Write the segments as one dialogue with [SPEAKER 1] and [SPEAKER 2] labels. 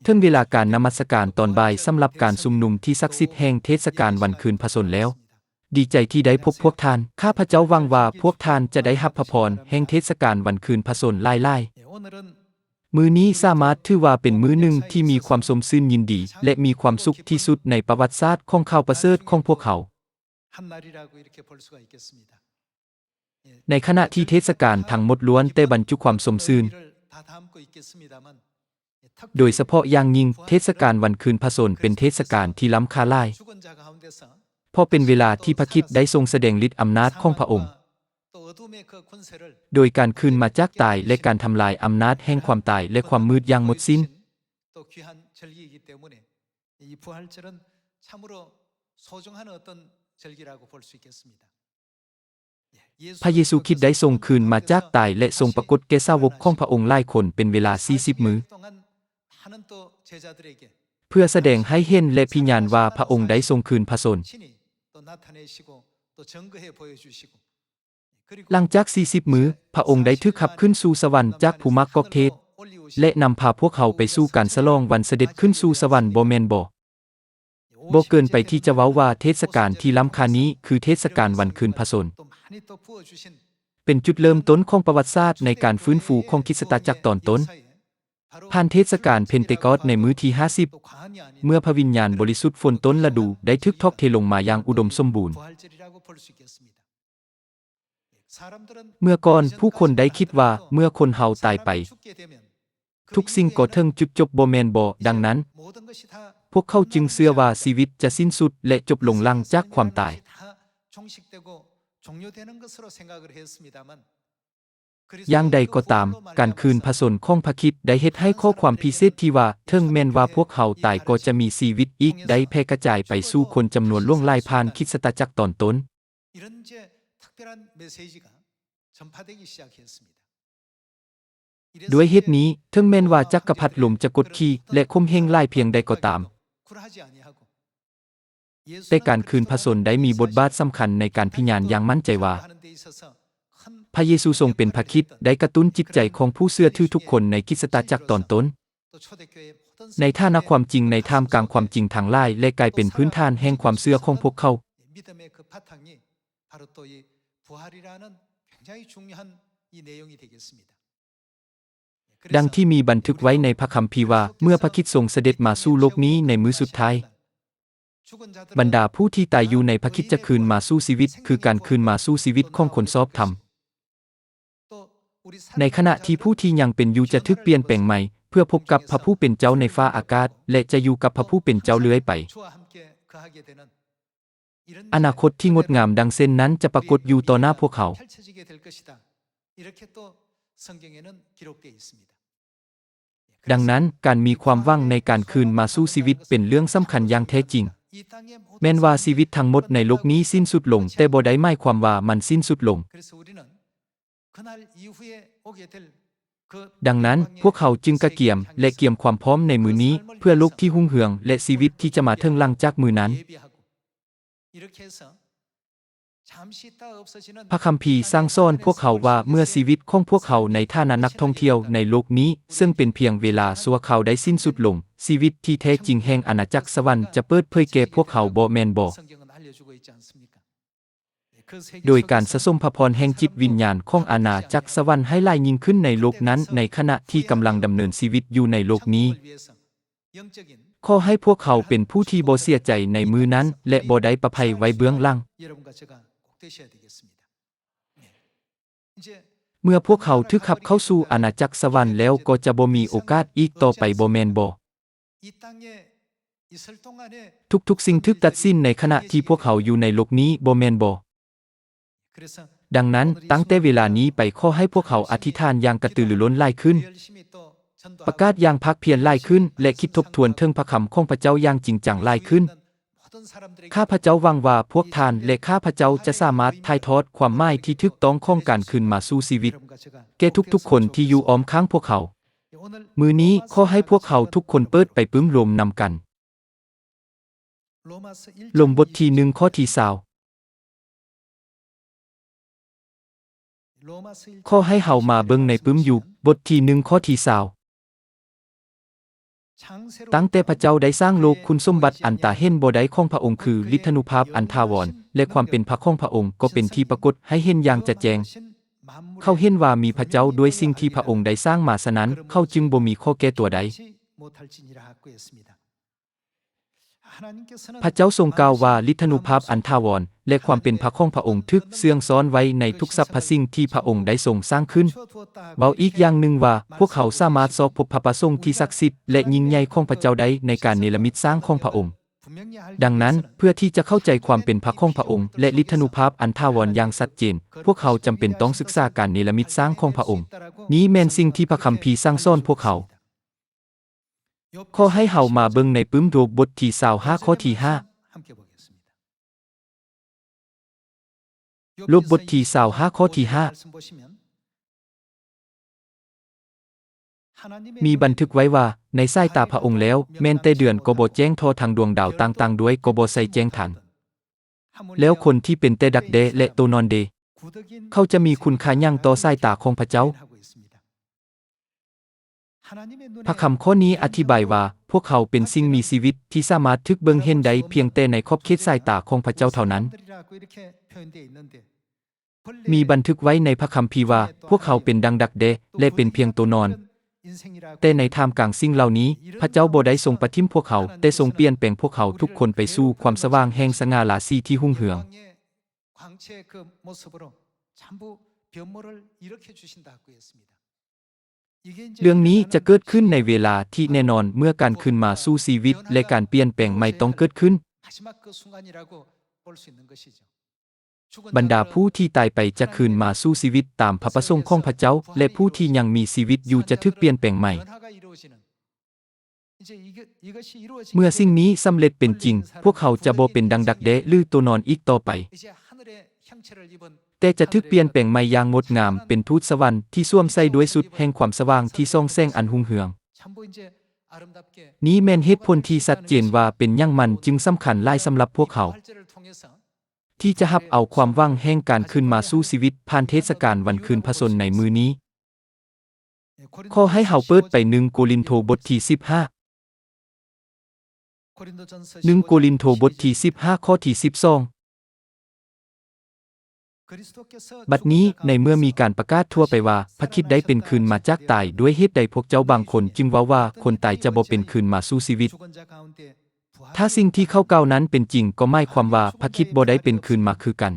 [SPEAKER 1] ถึงเวลาการนมัสการตอนบ่ายสำหรับการชุมนุมที่ศักดิ์สิทธิ์แห่งเทศกาลวันคืนพระชนม์แล้วดีใจที่ได้พบพวกท่านข้าพเจ้าหวังว่าพวกท่านจะได้รับพระพรแห่งเทศกาลวันคืนพระชนม์หลายๆมื้อนี้สามารถถือว่าเป็นมื้อหนึ่งที่มีความสมชื่นยินดีและมีความสุขที่สุดในประวัติศาสตร์ของข่าวประเสริฐของพวกเขาในขณะที่เทศกาลทั้งหมดล้วนแต่บรรจุความสมชื่นโดยเฉพาะอย่างยิ่งเทศกาลวันคืนพระชนม์เป็นเทศกาลที่ล้ำค่าหลายเพราะเป็นเวลาที่พระคริสต์ได้ทรงแสดงฤทธิ์อำนาจของพระองค์โดยการคืนมาจากตายและการทำลายอำนาจแห่งความตายและความมืดอย่างหมดสิ้นพระเยซูคริสต์ได้ทรงคืนมาจากตายและทรงปรากฏแก่สาวกของพระองค์หลายคนเป็นเวลา40 มื้อเพื่อแสดงให้เห็นและพิญาณว่าพระองค์ได้ทรงคืนพระชนม์หลังจาก40 มื้อพระองค์ได้ถูกขับขึ้นสู่สวรรค์จากภูมิกอกเทศและนำพาพวกเขาไปสู่การฉลองวันเสด็จขึ้นสู่สวรรค์บ่แม่นบ่เกินไปที่จะเว้าว่าเทศกาลที่ล้ำค่านี้คือเทศกาลวันคืนพระชนม์เป็นจุดเริ่มต้นของประวัติศาสตร์ในการฟื้นฟูของคริสตจักรตอนต้นผ่านเทศกาลเพนเทคอสต์ในมื้อที่50เมื่อพระวิญญาณบริสุทธิ์ฝนต้นฤดูได้ถูกทอกเทลงมาอย่างอุดมสมบูรณ์เมื่อก่อนผู้คนได้คิดว่าเมื่อคนเฮาตายไปทุกสิ่งก็ถึงจุดจบบ่แม่นบ่ดังนั้นพวกเขาจึงเชื่อว่าชีวิตจะสิ้นสุดและจบลงหลังจากความตายอย่างใดก็ตามการคืนพระชนม์ของพระคริสต์ได้เฮ็ดให้ข้อความพิเศษที่ว่าถึงแม้นว่าพวกเขาตายก็จะมีชีวิตอีกได้แพร่กระจายไปสู่คนจำนวนล่วงหลายผ่านคริสตจักรตอนต้นด้วยเหตุนี้ถึงแม้นว่าจักรพรรดิลมจะกดขี่และข่มเหงหลายเพียงใดก็ตามแต่การคืนพระชนม์ได้มีบทบาทสำคัญในการพิญาณอย่างมั่นใจว่าพระเยซูทรงเป็นพระคริสต์ได้กระตุ้นจิตใจของผู้เชื่อถือทุกคนในคริสตจักรตอนต้นในฐานะความจริงในท่ามกลางความจริงทางหลายและกลายเป็นพื้นฐานแห่งความเชื่อของพวกเขาดังที่มีบันทึกไว้ในพระคัมภีร์ว่าเมื่อพระคริสต์ทรงเสด็จมาสู่โลกนี้ในมื้อสุดท้ายบรรดาผู้ที่ตายอยู่ในพระคริสต์จะคืนมาสู่ชีวิตคือการคืนมาสู่ชีวิตของคนชอบธรรมในขณะที่ผู้ที่ยังเป็นอยู่จะถูกเปลี่ยนแปลงใหม่เพื่อพบกับพระผู้เป็นเจ้าในฟ้าอากาศและจะอยู่กับพระผู้เป็นเจ้าเรื่อยไปอนาคตที่งดงามดังเช่นนั้นจะปรากฏอยู่ต่อหน้าพวกเขาดังนั้นการมีความหวังในการคืนมาสู่ชีวิตเป็นเรื่องสำคัญอย่างแท้จริงแม้นว่าชีวิตทั้งหมดในโลกนี้สิ้นสุดลงแต่บ่ได้หมายความว่ามันสิ้นสุดลงดังนั้นพวกเขาจึงกระเกียมและเกียมความพร้อมในมือนี้เพื่อโลกที่รุ่งเรืองและชีวิตที่จะมาถึงหลังจากมือนั้นพระคัมภีร์สร้างสอนพวกเขาว่าเมื่อชีวิตของพวกเขาในฐานะนักท่องเที่ยวในโลกนี้ซึ่งเป็นเพียงเวลาชั่วคราวได้สิ้นสุดลงชีวิตที่แท้จริงแห่งอาณาจักรสวรรค์จะเปิดเผยแก่พวกเขาบ่แม่นบ่โดยการสะสมพระพรแห่งจิตวิญญาณของอาณาจักรสวรรค์ให้หลายยิ่งขึ้นในโลกนั้นในขณะที่กำลังดำเนินชีวิตอยู่ในโลกนี้ขอให้พวกเขาเป็นผู้ที่บ่เสียใจในมือนั้นและบ่ได้ประภัยไว้เบื้องหลังเมื่อพวกเขาถูกขับเข้าสู่อาณาจักรสวรรค์แล้วก็จะบ่มีโอกาสอีกต่อไปบ่แม่นบ่ทุกๆสิ่งถูกตัดสินในขณะที่พวกเขาอยู่ในโลกนี้บ่แม่นบ่ดังนั้นตั้งแต่เวลานี้ไปขอให้พวกเขาอธิษฐานอย่างกระตือรือร้นหลายขึ้นประกาศอย่างภาคเพียรหลายขึ้นและคิดทบทวนถึงพระคำของพระเจ้าอย่างจริงจังหลายขึ้นข้าพเจ้าหวังว่าพวกท่านและข้าพเจ้าจะสามารถถ่ายทอดความหมายที่ถูกต้องของการคืนมาสู่ชีวิตแก่ทุกๆคนที่อยู่อ้อมข้างพวกเขามื้อนี้ขอให้พวกเขาทุกคนเปิดไปปึ้มลมนำกันลมบทที่1ข้อที่20ขอให้เฮามาเบิ่งในปึ้มอยู่บทที่1ข้อที่20 ตั้งแต่พระเจ้าได้สร้างโลกคุณสมบัติอันตาเห็นบ่ได้ของพระองค์คือฤทธานุภาพอันถาวรและความเป็นพระของพระองค์ก็เป็นที่ปรากฏให้เห็นอย่างจะแจ้งเขาเห็นว่ามีพระเจ้าด้วยสิ่งที่พระองค์ได้สร้างมาฉะนั้นเขาจึงบ่มีข้อแก้ตัวใดพระเจ้าทรงกล่าวว่าฤทธานุภาพอันถาวรและความเป็นพระของพระองค์ทึกเสื่องซ้อนไว้ในทุกสรรพสิ่งที่พระองค์ได้ทรงสร้างขึ้นเว้าอีกอย่างหนึ่งว่าพวกเขาสามารถสอบพบพระประสงค์ที่ศักดิ์สิทธิ์และยิ่งใหญ่ของพระเจ้าได้ในการเนรมิตสร้างของพระองค์ดังนั้นเพื่อที่จะเข้าใจความเป็นพระของพระองค์และฤทธานุภาพอันถาวรอย่างชัดเจนพวกเขาจำเป็นต้องศึกษาการเนรมิตสร้างของพระองค์นี้แม่นสิ่งที่พระคัมภีร์สั่งสอนพวกเขาขอให้เฮามาเบิ่งในปึ้มโดบบทที่25ข้อที่5ลบบทที่25ข้อที่5มีบันทึกไว้ว่าในสายตาพระองค์แล้วแม้นแต่เดือนก็บ่แจ้งทอทางดวงดาวต่างๆด้วยก็บ่ใส่แจ้งทันแล้วคนที่เป็นแต่ดักแดและตัวนอนเดเขาจะมีคุณค่าหยังต่อสายตาของพระเจ้าพระคำข้อนี้อธิบายว่าพวกเขาเป็นสิ่งมีชีวิตที่สามารถทึกเบิ่งเห็นได้เพียงแต่ในขอบเขตสายตาของพระเจ้าเท่านั้นมีบันทึกไว้ในพระคัมภีร์ว่าพวกเขาเป็นดังดักแดและเป็นเพียงตัวนอนแต่ในท่ามกลางสิ่งเหล่านี้พระเจ้าบ่ได้ทรงประทิมพวกเขาแต่ทรงเปลี่ยนแปลงพวกเขาทุกคนไปสู่ความสว่างแห่งสง่าราศีที่รุ่งเรืองเรื่องนี้จะเกิดขึ้นในเวลาที่แน่นอนเมื่อการขึ้นมาสู่ชีวิตและการเปลี่ยนแปลงใหม่ต้องเกิดขึ้นบรรดาผู้ที่ตายไปจะคืนมาสู่ชีวิตตามพระประสงค์ของพระเจ้าและผู้ที่ยังมีชีวิตอยู่จะถูกเปลี่ยนแปลงใหม่เมื่อสิ่งนี้สำเร็จเป็นจริงพวกเขาจะบ่เป็นดังดักแดหรือตัวนอนอีกต่อไปแต่จะถูกเปลี่ยนแปลงใหม่อย่างงดงามเป็นทูตสวรรค์ที่สวมใส่ด้วยสุดแห่งความสว่างที่ส่องแสงอันรุ่งเรืองนี้แม่นเหตุผลที่ชัดเจนว่าเป็นหยังมันจึงสำคัญหลายสำหรับพวกเขาที่จะรับเอาความหวังแห่งการขึ้นมาสู่ชีวิตผ่านเทศกาลวันคืนพระชนในมื้อนี้ขอให้เฮาเปิดไป1โครินโธบทที่15 1โครินโธบทที่15ข้อที่12บัดนี้ในเมื่อมีการประกาศทั่วไปว่าพระคริสต์ได้เป็นคืนมาจากตายด้วยเหตุใดพวกเจ้าบางคนจึงเว้าว่าคนตายจะบ่เป็นคืนมาสู่ชีวิตถ้าสิ่งที่เขากล่าวนั้นเป็นจริงก็หมายความว่าพระคริสต์บ่ได้เป็นคืนมาคือกัน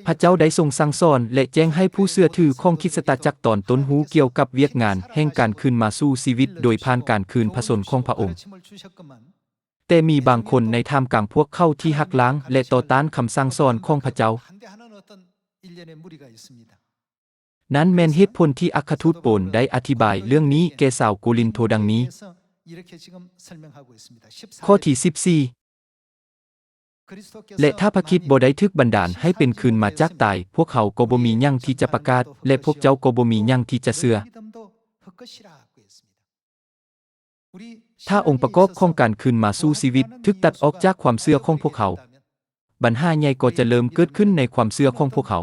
[SPEAKER 1] พระเจ้าได้ทรงสั่งสอนและแจ้งให้ผู้เชื่อถือของคริสตจักรตอนต้นรู้เกี่ยวกับเวียกงานแห่งการคืนมาสู่ชีวิตโดยผ่านการคืนพระชนของพระองค์แต่มีบางคนในท่ามกลางพวกเขาที่หักล้างและต่อต้านคำสั่งสอนของพระเจ้านั้นแม่นเหตุผลที่อัครทูตโปลได้อธิบายเรื่องนี้แก่ชาวโครินโธดังนี้ข้อที่14และถ้าพระคริสต์บ่ได้ถูกบันดาลให้เป็นคืนมาจากตายพวกเขาก็บ่มีหยังที่จะประกาศและพวกเจ้าก็บ่มีหยังที่จะเชื่อถ้าองค์ประกอบของการคืนมาสู่ชีวิตถูกตัดออกจากความเชื่อของพวกเขาปัญหาใหญ่ก็จะเริ่มเกิดขึ้นในความเชื่อของพวกเขา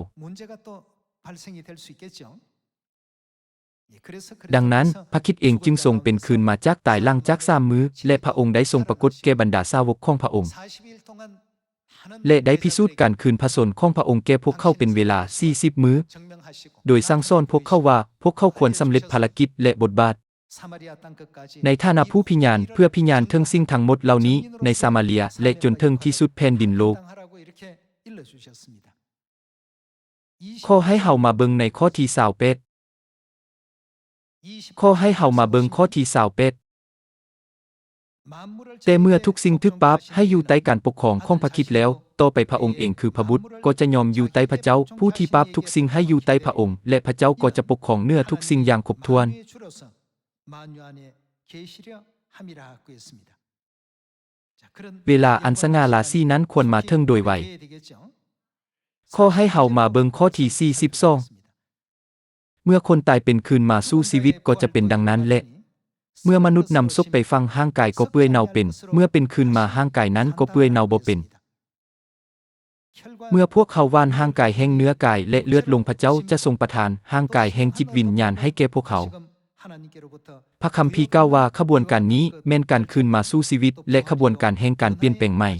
[SPEAKER 1] ดังนั้นพระคริสต์เองจึงทรงเป็นคืนมาจากตายหลังจาก3 มื้อและพระองค์ได้ทรงปรากฏแก่บรรดาสาวกของพระองค์และได้พิสูจน์การคืนพระชนของพระองค์แก่พวกเขาเป็นเวลา40 มื้อโดยสั่งสอนพวกเขาว่าพวกเขาควรสำเร็จภารกิจและบทบาทในฐานะผู้พิญญาณเพื่อพิญญาณถึงสิ่งทั้งหมดเหล่านี้ในซามาเรียและจนถึงที่สุดแผ่นดินโลกขอให้เฮามาเบิ่งในข้อที่28ขอให้เฮามาเบิ่งข้อที่28แต่เมื่อทุกสิ่งถูกปรับให้อยู่ใต้การปกครองของพระคริสต์แล้วต่อไปพระองค์เองคือพระบุตรก็จะยอมอยู่ใต้พระเจ้าผู้ที่ปรับทุกสิ่งให้อยู่ใต้พระองค์และพระเจ้าก็จะปกครองเหนือทุกสิ่งอย่างครบถ้วนเวลาอันสง่าราศีนั้นควรมาถึงโดยไวขอให้เฮามาเบิ่งข้อที่42เมื่อคนตายเป็นคืนมาสู่ชีวิตก็จะเป็นดังนั้นและเมื่อมนุษย์นำศพไปฝังร่างกายก็เปื่อยเน่าเป็นเมื่อเป็นคืนมาร่างกายนั้นก็เปื่อยเน่าบ่เป็น เมื่อพวกเขาว่านห่างกายแห่งเนื้อกายและเลือดลงพระเจ้าจะทรงประทานห่างกายแห่งจิตวิญญาณให้แก่พวกเขาพระคัมภีร์กล่าวว่าขบวนการนี้แม่นการคืนมาสู่ชีวิตและขบวนการแห่งการเปลี่ยนแปลงใหม่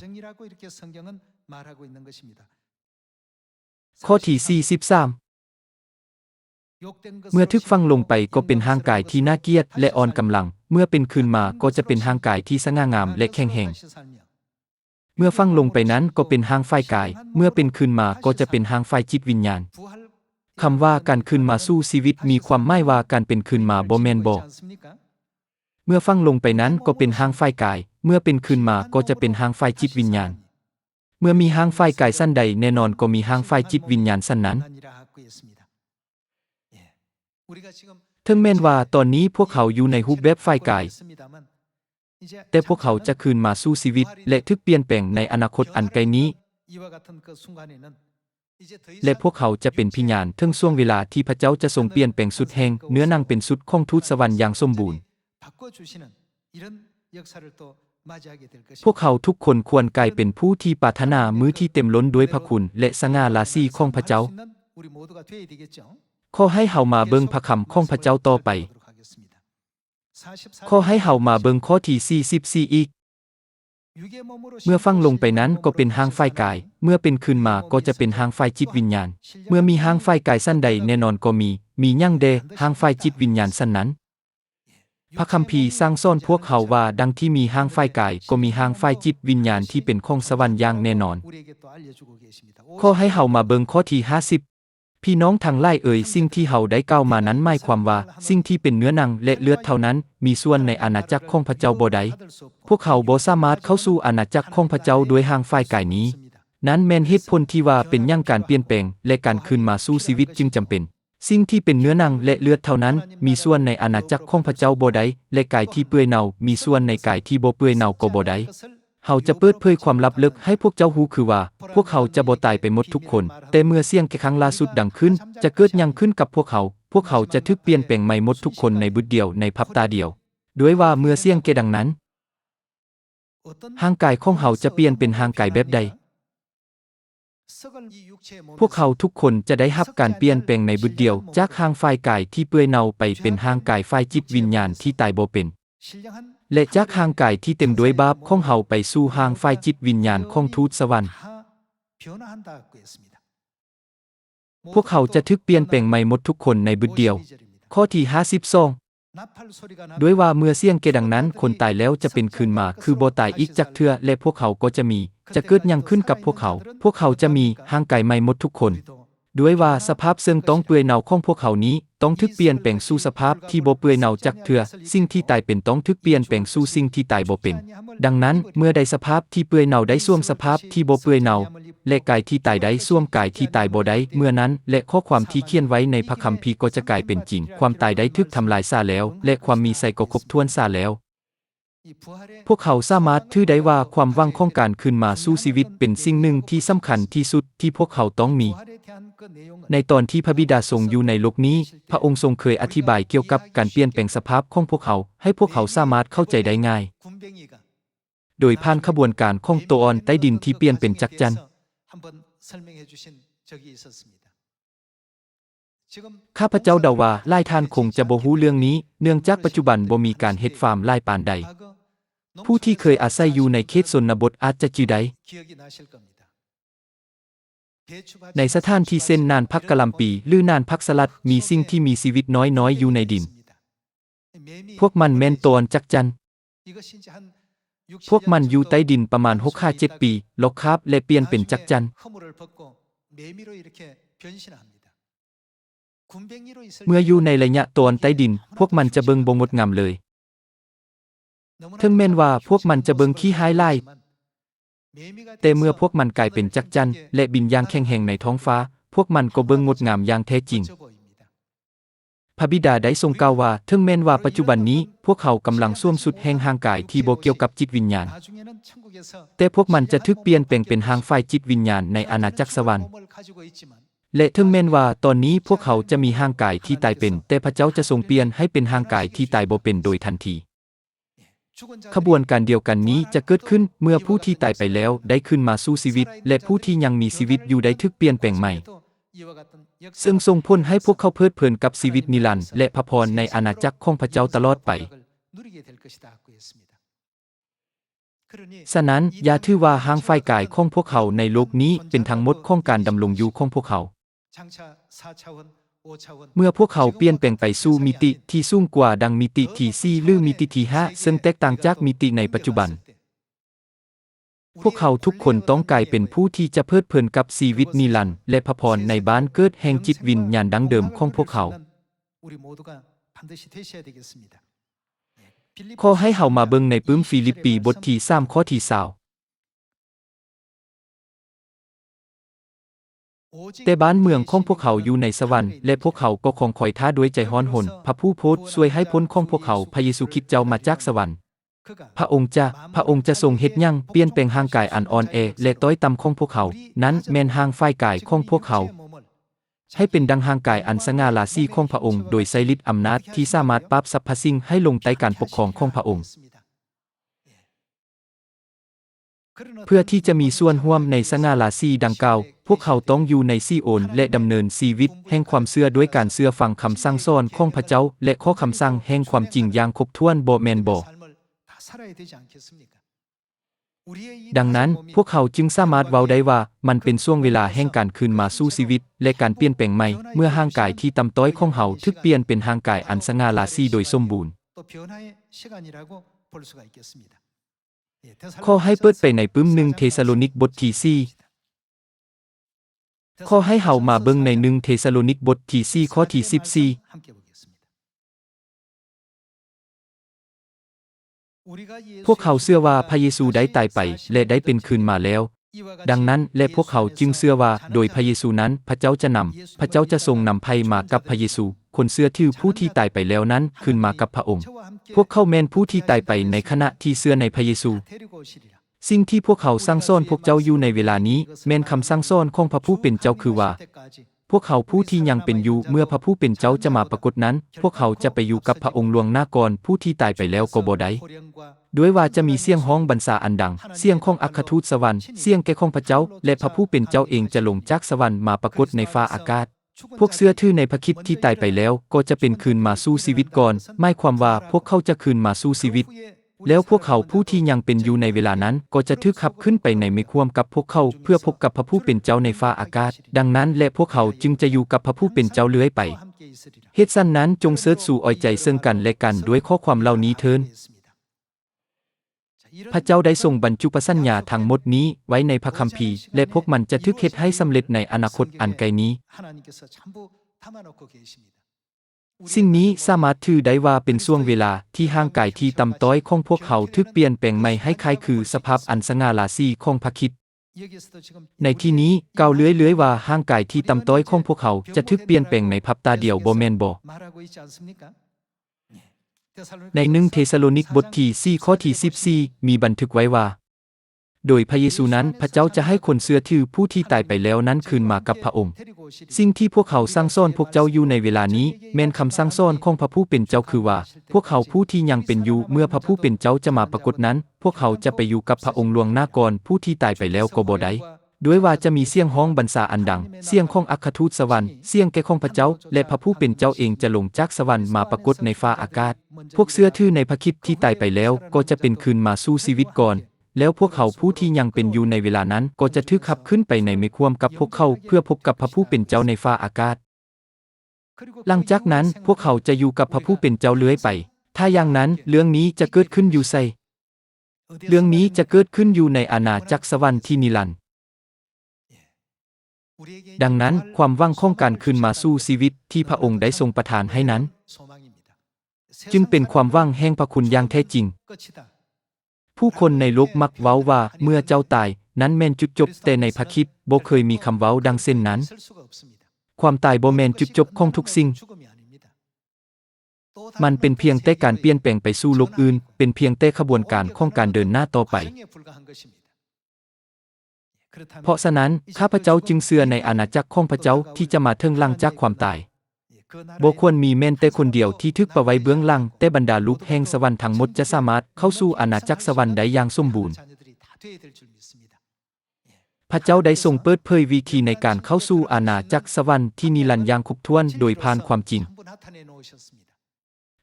[SPEAKER 1] ข้อที่43เมื่อทึกฟังลงไปก็เป็นห่างกายที่น่าเกียดและอ่อนกำลังเมื่อเป็นคืนมาก็จะเป็นห่างกายที่สง่างามและแข็งแรงเมื่อฟังลงไปนั้นก็เป็นห่างฝ่ายกายเมื่อเป็นคืนมาก็จะเป็นห่างฝ่ายจิตวิญญาณคำว่าการคืนมาสู่ชีวิตมีความหมายว่าการเป็นคืนมาบ่แม่นบ่เมื่อฟังลงไปนั้นก็เป็นห่างฝ่ายกายเมื่อเป็นคืนมาก็จะเป็นห่างฝ่ายจิตวิญญาณเมื่อมีห่างฝ่ายกายสั้นใดแน่นอนก็มีห่างฝ่ายจิตวิญญาณสั้นนั้นถึงแม้นว่าตอนนี้พวกเขาอยู่ในรูปแบบฝ่ายกายแต่พวกเขาจะคืนมาสู่ชีวิตและทึกเปลี่ยนแปลงในอนาคตอันไกลนี้และพวกเขาจะเป็นพิญาณถึงช่วงเวลาที่พระเจ้าจะทรงเปลี่ยนแปลงสุดแห่งเนื้อหนังเป็นสุดของทูตสวรรค์อย่างสมบูรณ์พวกเขาทุกคนควรกลายเป็นผู้ที่ปรารถนามื้อที่เต็มล้นด้วยพระคุณและสง่าราศีของพระเจ้าขอให้เฮามาเบิ่งพระคำของพระเจ้าต่อไปขอให้เฮามาเบิ่งข้อที่44อีกเมื่อฟังลงไปนั้นก็เป็นห่างฝ่ายกายเมื่อเป็นคืนมาก็จะเป็นห่างฝ่ายจิตวิญญาณเมื่อมีห่างฝ่ายกายสั้นใดแน่นอนก็มีหยังแดห่างฝ่ายจิตวิญญาณสั้นนั้นพระคัมภีร์สร้างสอนพวกเขาว่าดังที่มีห่างฝ่ายกายก็มีห่างฝ่ายจิตวิญญาณที่เป็นของสวรรค์อย่างแน่นอนขอให้เฮามาเบิ่งข้อที่50พี่น้องทั้งหลายเอ่ยสิ่งที่เฮาได้กล่าวมานั้นหมายความว่าสิ่งที่เป็นเนื้อหนังและเลือดเท่านั้นมีส่วนในอาณาจักรของพระเจ้าบ่ได้พวกเขาบ่สามารถเข้าสู่อาณาจักรของพระเจ้าด้วยห่างฝ่ายกายนี้นั้นแม่นเหตุผลที่ว่าเป็นหยังการเปลี่ยนแปลงและการคืนมาสู่ชีวิตจึงจำเป็นสิ่งที่เป็นเนื้อหนังและเลือดเท่านั้นมีส่วนในอาณาจักรของพระเจ้าบ่ได้และกายที่เปื่อยเน่ามีส่วนในกายที่บ่เปื่อยเน่าก็บ่ได้เฮาจะเปิดเผยความลับลึกให้พวกเจ้ารู้คือว่าพวกเขาจะบ่ตายไปหมดทุกคนแต่เมื่อเสียงครั้งล่าสุดดังขึ้นจะเกิดหยังขึ้นกับพวกเขาจะถูกเปลี่ยนแปลงใหม่หมดทุกคนในบุดเดียวในพริบตาเดียวด้วยว่าเมื่อเสียงดังนั้นร่างกายของเฮาจะเปลี่ยนเป็นร่างกายแบบใดพวกเขาทุกคนจะได้รับการเปลี่ยนแปลงในบุดเดียวจากร่างฝ่ายกายที่เปื่อยเน่าไปเป็นร่างกายฝ่ายจิตวิญญาณที่ตายบ่เป็นและจากร่างกายที่เต็มด้วยบาปของเฮาไปสู่ร่างฝ่ายจิตวิญญาณของทูตสวรรค์พวกเขาจะถูกเปลี่ยนแปลงใหม่หมดทุกคนในบุดเดียวข้อที่52ด้วยว่าเมื่อเสียงดังนั้นคนตายแล้วจะเป็นคืนมาคือบ่ตายอีกจักเทื่อและพวกเขาก็จะเกิดหยังขึ้นกับพวกเขาจะมีร่างกายใหม่หมดทุกคนด้วยว่าสภาพซึ่งต้องเปื่อยเน่าของพวกเขานี้ต้องถูกเปลี่ยนแปลงสู่สภาพที่บ่เปื่อยเน่าจักเทื่อสิ่งที่ตายเป็นต้องถูกเปลี่ยนแปลงสู่สิ่งที่ตายบ่เป็นดังนั้นเมื่อใดสภาพที่เปื่อยเน่าได้สวมสภาพที่บ่เปื่อยเน่าและกายที่ตายได้สวมกายที่ตายบ่ได้เมื่อนั้นและข้อความที่เขียนไว้ในพระคัมภีร์ก็จะกลายเป็นจริงความตายได้ถูกทำลายซะแล้วและความมีใส่ก็ครบถ้วนซะแล้วพวกเขาสามารถถือได้ว่าความหวังของการคืนมาสู่ชีวิตเป็นสิ่งหนึ่งที่สำคัญที่สุดที่พวกเขาต้องมีในตอนที่พระบิดาทรงอยู่ในโลกนี้พระองค์ทรงเคยอธิบายเกี่ยวกับการเปลี่ยนแปลงสภาพของพวกเขาให้พวกเขาสามารถเข้าใจได้ง่ายโดยผ่านขบวนการของตัวอ่อนใต้ดินที่เปลี่ยนเป็นจักรจันทร์ข้าพเจ้าเดาว่าหลายท่านคงจะบ่ฮู้เรื่องนี้เนื่องจากปัจจุบันบ่มีการเฮ็ดฟาร์มหลายปานใดผู้ที่เคยอาศัยอยู่ในเขตชนบทอาจจะจื้อได้ในสถานที่เช่นนานพักกะหล่ำปีหรือนานพักสลัดมีสิ่งที่มีชีวิตน้อยๆอยู่ในดินพวกมันแม่นตัวจักรจันทร์พวกมันอยู่ใต้ดินประมาณ 6-7 ปีลอกคาบและเปลี่ยนเป็นจักรจันทร์เมื่ออยู่ในระยะตอนใต้ดินพวกมันจะเบิ่งบ่งดงามเลยถึงแม้นว่าพวกมันจะเบิ่งขี้หายหลายแต่เมื่อพวกมันกลายเป็นจักรจันทร์และบินอย่างแข็งแรงในท้องฟ้าพวกมันก็เบิ่งงดงามอย่างแท้จริงพระบิดาได้ทรงกล่าวว่าถึงแม้นว่าปัจจุบันนี้พวกเขากำลังสวมสุดแห่งร่างกายที่บ่เกี่ยวกับจิตวิญญาณแต่พวกมันจะถูกเปลี่ยนแปลงเป็นร่างฝ่ายจิตวิญญาณในอาณาจักรสวรรค์และถึงแม้นว่าตอนนี้พวกเขาจะมีร่างกายที่ตายเป็นแต่พระเจ้าจะทรงเปลี่ยนให้เป็นร่างกายที่ตายบ่เป็นโดยทันที ขบวนการเดียวกันนี้จะเกิดขึ้นเมื่อผู้ที่ตายไปแล้วได้ขึ้นมาสู่ชีวิตและผู้ที่ยังมีชีวิตอยู่ได้ถูกเปลี่ยนแปลงใหม่ซึ่งส่งผลให้พวกเขาเพลิดเพลินกับชีวิตนิรันดร์และพระพรในอาณาจักรของพระเจ้าตลอดไปฉะนั้นอย่าถือว่าห่างฝ่ายกายของพวกเขาในโลกนี้เป็นทั้งหมดของการดำรงอยู่ของพวกเขาเมื่อพวกเขาเปลี่ยนแปลงไปสู่มิติที่สูงกว่าดังมิติที่4หรือมิติที่5ซึ่งแตกต่างจากมิติในปัจจุบันพวกเขาทุกคนต้องกลายเป็นผู้ที่จะเพลิดเพลินกับชีวิตนิรันดร์และพระพรในบ้านเกิดแห่งจิตวิญญาณดั้งเดิมของพวกเขาขอให้เฮามาเบิ่งในปื้มฟิลิปปีบทที่3ข้อที่20แต่บ้านเมืองของพวกเขาอยู่ในสวรรค์และพวกเขาก็คงคอยท่าด้วยใจร้อนหนพระผู้โพธิ์ช่วยให้พ้นของพวกเขาพระเยซูคริสต์เจ้ามาจากสวรรค์พระองค์จะทรงเฮ็ดหยังเปลี่ยนแปลงร่างกายอันอ่อนแอและต้อยต่ำของพวกเขานั้นแม่นร่างฝ่ายกายของพวกเขาให้เป็นดังร่างกายอันสง่าราศีของพระองค์โดยใช้ฤทธิ์อำนาจที่สามารถปราบสรรพสิ่งให้ลงใต้การปกครองของพระองค์เพื่อที่จะมีส่วนร่วมในสง่าราศีดังกล่าวพวกเขาต้องอยู่ในซีโอนและดำเนินชีวิตแห่งความเชื่อด้วยการเชื่อฟังคำสั่งสอนของพระเจ้าและข้อคำสั่งแห่งความจริงอย่างครบถ้วนบ่แม่นบ่ดังนั้นพวกเขาจึงสามารถเว้าได้ว่ามันเป็นช่วงเวลาแห่งการคืนมาสู่ชีวิตและการเปลี่ยนแปลงใหม่เมื่อร่างกายที่ต่ำต้อยของเฮาถูกเปลี่ยนเป็นร่างกายอันสง่าราศีโดยสมบูรณ์ขอให้เปิดไปในปื้ม1เทสาโลนิกบทที่4ขอให้เฮามาเบิ่งใน1เทสาโลนิกบทที่4ข้อที่14พวกเขาเชื่อว่าพระเยซูได้ตายไปและได้เป็นคืนมาแล้วดังนั้นและพวกเขาจึงเชื่อว่าโดยพระเยซูนั้นพระเจ้าจะทรงนำภัยมากับพระเยซูคนเชื่อถือผู้ที่ตายไปแล้วนั้นคืนมากับพระองค์พวกเขาแม่นผู้ที่ตายไปในขณะที่เชื่อในพระเยซูสิ่งที่พวกเขาสั่งสอนพวกเจ้าอยู่ในเวลานี้แม่นคำสั่งสอนของพระผู้เป็นเจ้าคือว่าพวกเขาผู้ที่ยังเป็นอยู่เมื่อพระผู้เป็นเจ้าจะมาปรากฏนั้นพวกเขาจะไปอยู่กับพระองค์ล่วงหน้าก่อนผู้ที่ตายไปแล้วก็บ่ได้ด้วยว่าจะมีเสียงฮ้องบรรษาอันดังเสียงของอัครทูตสวรรค์เสียงแก่ของพระเจ้าและพระผู้เป็นเจ้าเองจะลงจากสวรรค์มาปรากฏในฟ้าอากาศพวกเชื่อถือในพระคริสต์ที่ตายไปแล้วก็จะเป็นคืนมาสู่ชีวิตก่อนหมายความว่าพวกเขาจะคืนมาสู่ชีวิตแล้วพวกเขาผู้ที่ยังเป็นอยู่ในเวลานั้นก็จะถูกขับขึ้นไปในเมฆร่วมกับพวกเขาเพื่อพบกับพระผู้เป็นเจ้าในฟ้าอากาศดังนั้นและพวกเขาจึงจะอยู่กับพระผู้เป็นเจ้าเรื่อยไปเหตุฉะนั้นจงเสิร์ชสู่อ้อยใจซึ่งกันและกันด้วยข้อความเหล่านี้เถิดพระเจ้าได้ทรงบรรจุประสัญญาทั้งหมดนี้ไว้ในพระคัมภีร์และพวกมันจะถูกเฮ็ดให้สำเร็จในอนาคตอันไกลนี้สิ่งนี้สามารถถือได้ว่าเป็นช่วงเวลาที่ร่างกายที่ต่ำต้อยของพวกเขาถูกเปลี่ยนแปลงใหม่ให้คล้ายคือสภาพอันสง่าราศีของพระคริสต์ในที่นี้กล่าวเลื่อยๆว่าร่างกายที่ต่ำต้อยของพวกเขาจะถูกเปลี่ยนแปลงในพริบตาเดียวบ่แม่นบ่ใน1เทสาโลนิกบทที่4ข้อที่14มีบันทึกไว้ว่าโดยพระเยซูนั้นพระเจ้าจะให้คนเชื่อถือผู้ที่ตายไปแล้วนั้นคืนมากับพระองค์สิ่งที่พวกเขาสั่งสอนพวกเจ้าอยู่ในเวลานี้แม่นคำสั่งสอนของพระผู้เป็นเจ้าคือว่าพวกเขาผู้ที่ยังเป็นอยู่เมื่อพระผู้เป็นเจ้าจะมาปรากฏนั้นพวกเขาจะไปอยู่กับพระองค์ล่วงหน้าก่อนผู้ที่ตายไปแล้วก็บ่ได้ด้วยว่าจะมีเสียงฮ้องบรรษาอันดังเสียงของอัครทูตสวรรค์เสียงแก่ของพระเจ้าและพระผู้เป็นเจ้าเองจะลงจากสวรรค์มาปรากฏในฟ้าอากาศพวกเชื่อถือในพระคริสต์ที่ตายไปแล้วก็จะเป็นคืนมาสู่ชีวิตก่อนแล้วพวกเขาผู้ที่ยังเป็นอยู่ในเวลานั้นก็จะถูกขับขึ้นไปในเมฆร่วมกับพวกเขาเพื่อพบกับพระผู้เป็นเจ้าในฟ้าอากาศหลังจากนั้นพวกเขาจะอยู่กับพระผู้เป็นเจ้าเรื่อยไปถ้าอย่างนั้นเรื่องนี้จะเกิดขึ้นอยู่ไสเรื่องนี้จะเกิดขึ้นอยู่ในอาณาจักรสวรรค์ที่นิรันดร์ดังนั้นความหวังของการคืนมาสู่ชีวิตที่พระองค์ได้ทรงประทานให้นั้นจึงเป็นความหวังแห่งพระคุณอย่างแท้จริงผู้คนในโลกมักเว้าว่าเมื่อเจ้าตายนั้นแม่นจุดจบแต่ในพระคริสต์บ่เคยมีคำเว้าดังเช่นนั้นความตายบ่แม่นจุดจบของทุกสิ่งมันเป็นเพียงแต่การเปลี่ยนแปลงไปสู่โลกอื่นเป็นเพียงแต่ขบวนการของการเดินหน้าต่อไปเพราะฉะนั้นข้าพเจ้าจึงเชื่อในอาณาจักรของพระเจ้าที่จะมาถึงหลังจากความตาย บ่ควรมีแม้แต่คนเดียวที่ทึกประไว้เบื้องหลังแต่บรรดาลูกแห่งสวรรค์ทั้งหมดจะสามารถเข้าสู่อาณาจักรสวรรค์ได้อย่างสมบูรณ์พระเจ้าได้ทรงเปิดเผยวิธีในการเข้าสู่อาณาจักรสวรรค์ที่นิรันดร์อย่างครบถ้วนโดยผ่านความจริง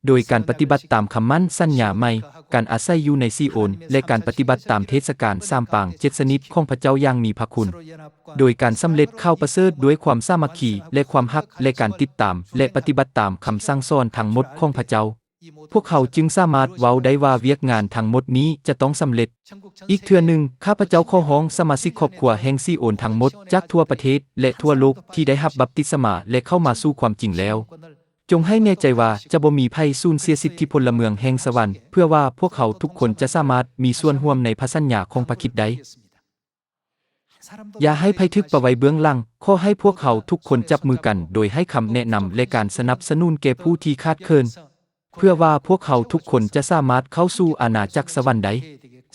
[SPEAKER 1] โดยการปฏิบัติตามคำมั่นสัญญาใหม่การอาศัยอยู่ในซีโอนและการปฏิบัติตามเทศกาลสามปางเจ็ดชนิดของพระเจ้าอย่างมีพระคุณโดยการสำเร็จเข้าประเสริฐด้วยความสามัคคีและความฮักและการติดตามและปฏิบัติตามคำสั่งสอนทั้งหมดของพระเจ้าพวกเขาจึงสามารถเว้าได้ว่าเวียกงานทั้งหมดนี้จะต้องสำเร็จอีกเทื่อหนึ่งข้าพเจ้าขอร้องสมาชิกครอบครัวแห่งซีโอนทั้งหมดจากทั่วประเทศและทั่วโลกที่ได้รับบัพติศมาและเข้ามาสู่ความจริงแล้วจงให้แน่ใจว่าจะบ่มีภัยสูญเสียสิทธิพลเมืองแห่งสวรรค์เพื่อว่าพวกเขาทุกคนจะสามารถมีส่วนร่วมในพระสัญญาของพระคริสต์ได้อย่าให้ภัยทึกประไว้เบื้องหลังขอให้พวกเขาทุกคนจับมือกันโดยให้คำแนะนำและการสนับสนุนแก่ผู้ที่ขาดเคินเพื่อว่าพวกเขาทุกคนจะสามารถเข้าสู่อาณาจักรสวรรค์ได้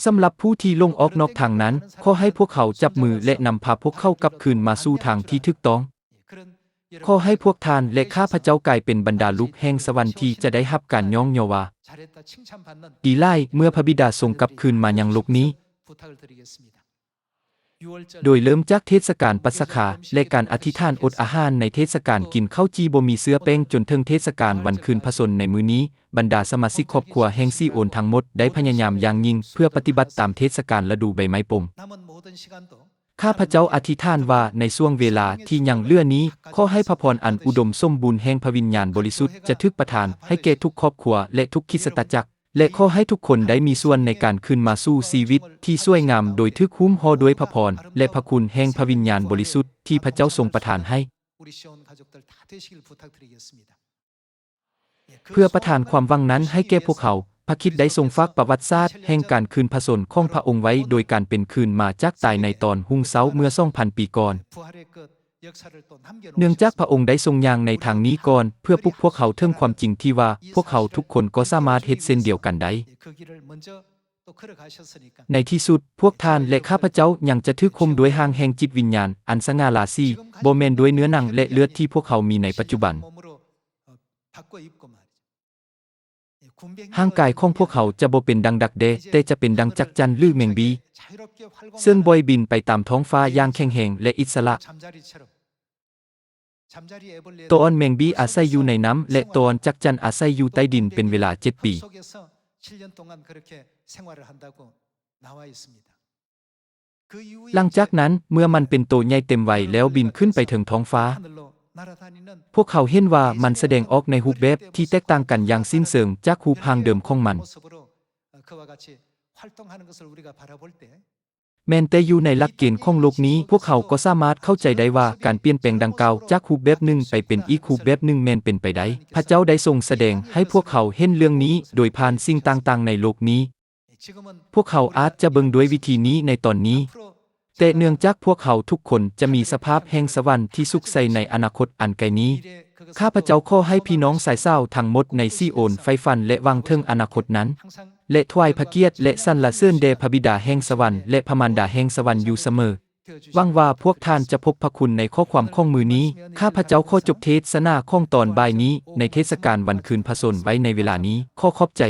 [SPEAKER 1] สำหรับผู้ที่ลงออกนอกทางนั้นขอให้พวกเขาจับมือและนำพาพวกเขากลับคืนมาสู่ทางที่ถูกต้องขอให้พวกท่านและข้าพเจ้ากลายเป็นบรรดาลูกแห่งสวรรค์ที่จะได้รับการยองยอว่าดีไล่เมื่อพระบิดาทรงกลับคืนมายังโลกนี้โดยเริ่มจากเทศกาลปัสกาและการอธิษฐานอดอาหารในเทศกาลกินข้าวจีบ่มีเสื้อแป้งจนถึงเทศกาลวันคืนพระชนในมื้อนี้บรรดาสมาชิกครอบครัวแห่งซีโอนทั้งหมดได้พยายามอย่างยิ่งเพื่อปฏิบัติตามเทศกาลฤดูใบไม้ผลิข้าพเจ้าอธิษฐานว่าในช่วงเวลาที่ยังเหลือนี้ขอให้พระพรอันอุดมสมบูรณ์แห่งพระวิญญาณบริสุทธิ์จะทึกประทานให้แก่ทุกครอบครัวและทุกคริสตจักรและขอให้ทุกคนได้มีส่วนในการคืนมาสู่ชีวิตที่สวยงามโดยทึกหุ้มห่อด้วยพระพรและพระคุณแห่งพระวิญญาณบริสุทธิ์ที่พระเจ้าทรงประทานให้เพื่อประทานความหวังนั้นให้แก่พวกเขาพระคริสต์ได้ทรงฝากประวัติศาสตร์แห่งการคืนพระชนของพระองค์ไว้โดยการเป็นคืนมาจากตายในตอนรุ่งเช้าเมื่อ 2,000 ปีก่อนเนื่องจากพระองค์ได้ทรงย่างในทางนี้ก่อนเพื่อปลุกพวกเขาถึงความจริงที่ว่าพวกเขาทุกคนก็สามารถเฮ็ดเช่นเดียวกันได้ในที่สุดพวกท่านและข้าพเจ้ายังจะถูกคุมด้วยห่างแห่งจิตวิญญาณอันสง่าราศีบ่แม่นด้วยเนื้อหนังและเลือดที่พวกเขามีในปัจจุบันร่างกายของพวกเขาจะบ่เป็นดังดักแด้แต่จะเป็นดังจักจั่นหรือแมงบีซึ่งบอยบินไปตามท้องฟ้าอย่างแข็งแรงและอิสระตัวอ่อนแมงบีอาศัยอยู่ในน้ำและตัวอ่อนจักจั่นอาศัยอยู่ใต้ดินเป็นเวลา7 ปีหลังจากนั้นเมื่อมันเป็นโตใหญ่เต็มวัยแล้วบินขึ้นไปถึงท้องฟ้าพวกเขาเห็นว่ามันแสดงออกในรูปแบบที่แตกต่างกันอย่างสิ้นเชิงจากรูปร่างเดิมของมันแม้แต่อยู่ในหลักเกณฑ์ของโลกนี้พวกเขาก็สามารถเข้าใจได้ว่าการเปลี่ยนแปลงดังกล่าวจากรูปแบบหนึ่งไปเป็นอีกรูปแบบหนึ่งแม้นเป็นไปได้พระเจ้าได้ทรงแสดงให้พวกเขาเห็นเรื่องนี้โดยผ่านสิ่งต่างๆในโลกนี้พวกเขาอาจจะเบิ่งด้วยวิธีนี้ในตอนนี้แต่เนื่องจากพวกเขาทุกคนจะมีสภาพแห่งสวรรค์ที่สุขใสในอนาคตอันไกลนี้ข้าพเจ้าขอให้พี่น้องสายเศร้าทั้งหมดในซีโอนไฟฟันและวางเทิงอนาคตนั้นและถวายพระเกียรติและสรรเสริญแด่พระบิดาแห่งสวรรค์และพระมารดาแห่งสวรรค์อยู่เสมอหวังว่าพวกท่านจะพบพระคุณในข้อความของมือนี้ข้าพเจ้าขอจบเทศนาของตอนบ่ายนี้ในเทศกาลวันคืนพระชนไว้ในเวลานี้ขอขอบใจ